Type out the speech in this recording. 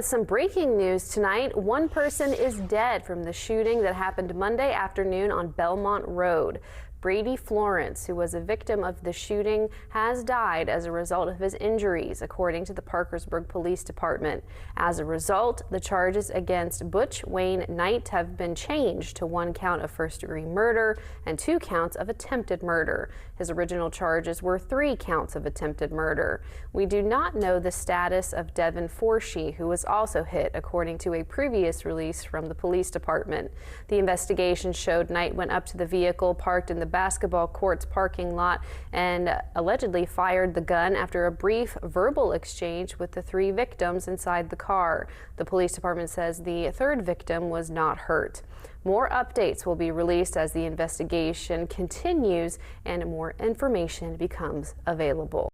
Some breaking news tonight. One person is dead from the shooting that happened Monday afternoon on Belmont Road. Brady Florence, who was a victim of the shooting, has died as a result of his injuries, according to the Parkersburg Police Department. As a result, the charges against Butch Wayne Knight have been changed to 1 count of first-degree murder and 2 counts of attempted murder. His original charges were 3 counts of attempted murder. We do not know the status of Devin Forshee, who was also hit, according to a previous release from the police department. The investigation showed Knight went up to the vehicle parked in the basketball court's parking lot and allegedly fired the gun after a brief verbal exchange with the 3 victims inside the car. The police department says the 3rd victim was not hurt. More updates will be released as the investigation continues and more information becomes available.